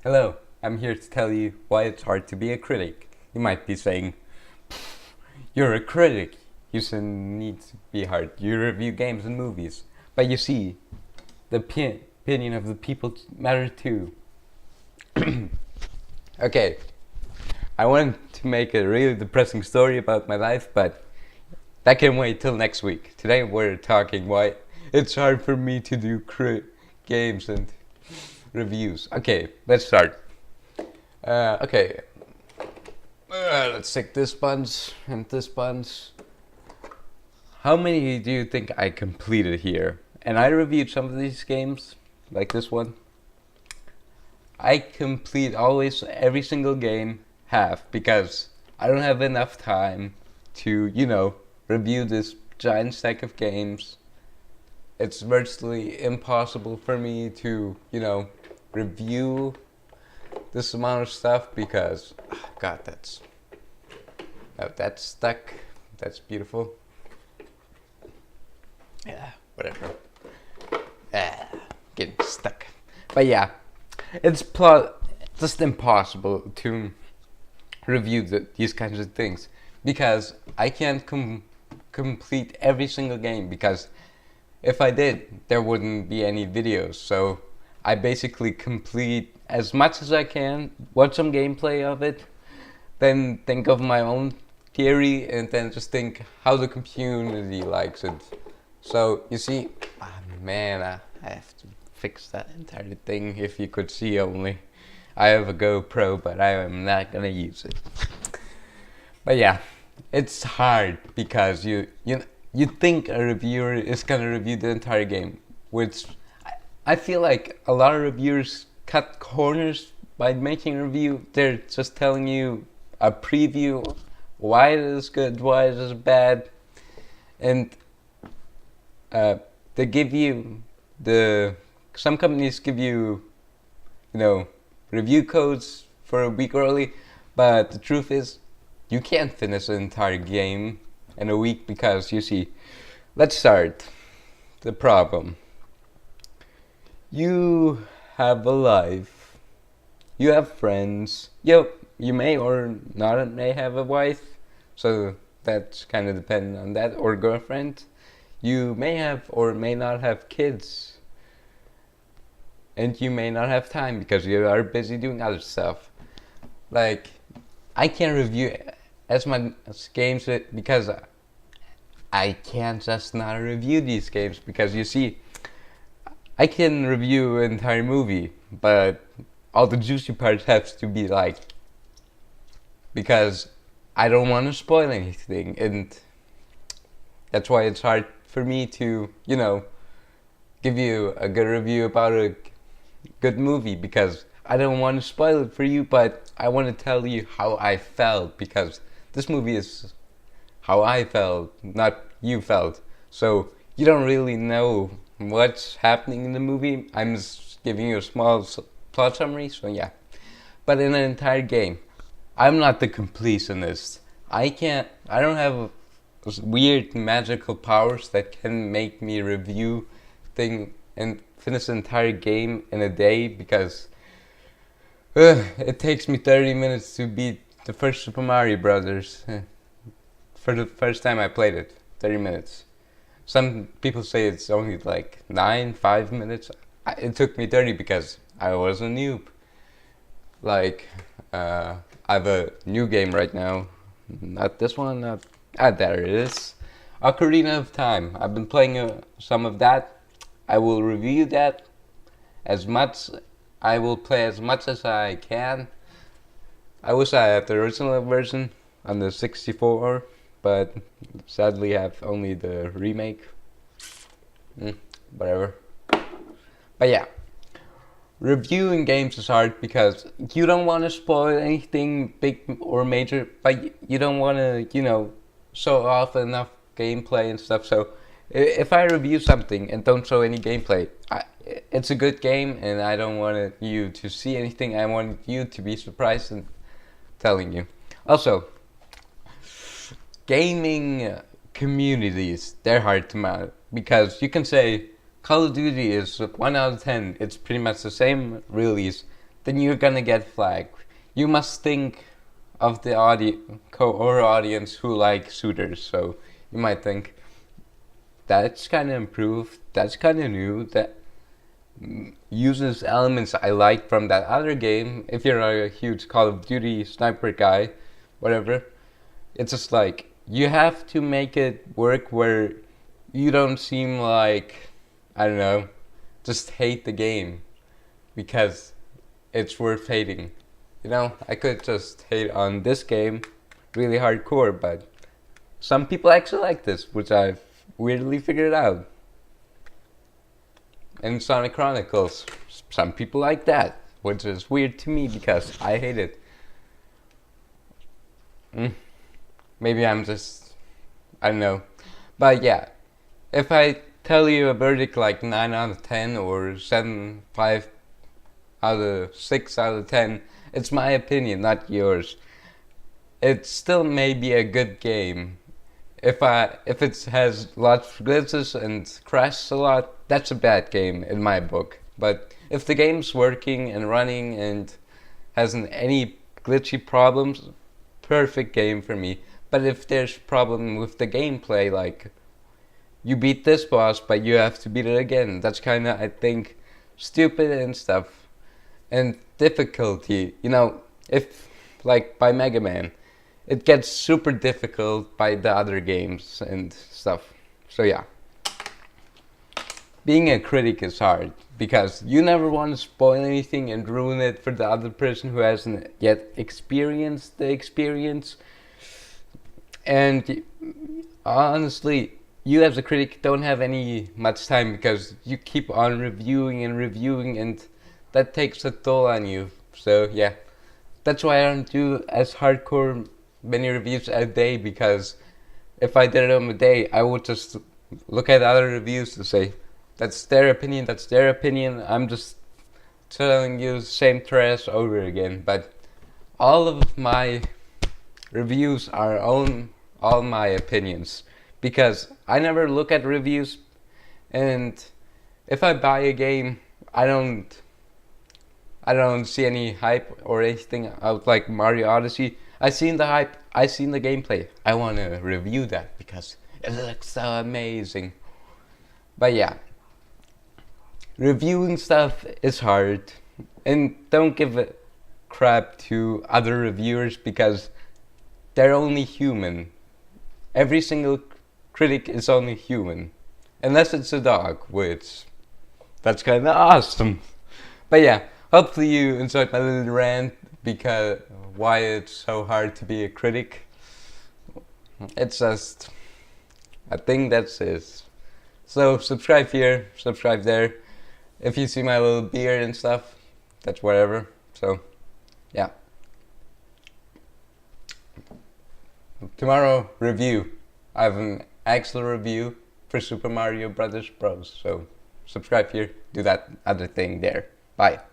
Hello, I'm here to tell you why it's hard to be a critic. You might be saying, you're a critic. You shouldn't need to be hard. You review games and movies. But you see, the opinion of the people matter too. Okay, I wanted to make a really depressing story about my life, but that can wait till next week. Today we're talking why it's hard for me to do games and reviews. Okay, let's start. Okay, let's take this sponge and this sponge. How many do you think I completed here? And I reviewed some of these games, like this one. I complete always every single game half because I don't have enough time to, review this giant stack of games. It's virtually impossible for me to, review this amount of stuff because, God, that's stuck. That's beautiful. Yeah, whatever. Getting stuck. But yeah, it's just impossible to review these kinds of things because I can't complete every single game, because if I did, there wouldn't be any videos. So I basically complete as much as I can, watch some gameplay of it, then think of my own theory, and then just think how the community likes it. So you see, man, I have to fix that entire thing. If you could see only. I have a GoPro, but I am not gonna use it. But yeah, it's hard because you think a reviewer is gonna review the entire game, which I feel like a lot of reviewers cut corners by making a review. They're just telling you a preview, why it is good, why it is bad, and they give you some companies give you, review codes for a week early, but the truth is, you can't finish an entire game in a week because, you see, let's start the problem. You have a life, you have friends, you may or not may have a wife, so that's kind of dependent on that, or girlfriend. You may have or may not have kids, and you may not have time because you are busy doing other stuff. Like, I can't review as much games because I can't just not review these games, because you see, I can review an entire movie, but all the juicy parts have to be because I don't want to spoil anything, and that's why it's hard for me to, give you a good review about a good movie, because I don't want to spoil it for you, but I want to tell you how I felt, because this movie is how I felt, not you felt. So you don't really know what's happening in the movie. I'm just giving you a small plot summary, so yeah. But in an entire game, I'm not the completionist. I don't have weird magical powers that can make me review thing and finish an entire game in a day, because it takes me 30 minutes to beat the first Super Mario Brothers. For the first time I played it, 30 minutes. Some people say it's only like 5 minutes. It took me 30 because I was a noob. Like, I have a new game right now. Not this one, there it is. Ocarina of Time. I've been playing some of that. I will review that as much. I will play as much as I can. I wish I had the original version on the 64, but sadly I have only the remake. Whatever. But yeah, reviewing games is hard because you don't want to spoil anything big or major, but you don't want to, show off enough gameplay and stuff. So if I review something and don't show any gameplay, it's a good game, and I don't want you to see anything. I want you to be surprised and telling you. Also, gaming communities, they're hard to mount, because you can say Call of Duty is 1 out of 10. It's pretty much the same release then you're gonna get flagged. You must think of the audience who like shooters. So you might think that's kind of improved, that's kind of new, that uses elements I like from that other game. If you're a huge Call of Duty sniper guy, whatever, it's just like you have to make it work where you don't seem like, I don't know, just hate the game because it's worth hating. You know, I could just hate on this game really hardcore, but some people actually like this, which I've weirdly figured out. And Sonic Chronicles, some people like that, which is weird to me because I hate it. Maybe I'm just, I don't know. But yeah, if I tell you a verdict like 9 out of 10 or 7, 5 out of 6 out of 10, it's my opinion, not yours. It still may be a good game. If it has lots of glitches and crashes a lot, that's a bad game in my book. But if the game's working and running and hasn't any glitchy problems, perfect game for me. But if there's problem with the gameplay, like you beat this boss but you have to beat it again, that's kinda, I think, stupid and stuff. And difficulty, you know, if like by Mega Man, it gets super difficult by the other games and stuff. So yeah, being a critic is hard because you never want to spoil anything and ruin it for the other person who hasn't yet experienced the experience. And honestly, you as a critic don't have any much time because you keep on reviewing and reviewing, and that takes a toll on you. So yeah, that's why I don't do as hardcore many reviews a day, because if I did it on a day, I would just look at other reviews to say, that's their opinion, I'm just telling you the same trash over again. But all of my reviews are all my opinions, because I never look at reviews, and if I buy a game, I don't see any hype or anything out like Mario Odyssey. I seen the hype, I seen the gameplay. I want to review that because it looks so amazing. But yeah, reviewing stuff is hard, and don't give a crap to other reviewers because they're only human. Every single critic is only human, unless it's a dog, which that's kind of awesome. But yeah, hopefully you enjoyed my little rant because why it's so hard to be a critic. It's just a thing that's is. So subscribe here, subscribe there. If you see my little beard and stuff, that's whatever. So yeah. Tomorrow review. I have an excellent review for Super Mario Brothers Bros. So subscribe here, do that other thing there. Bye.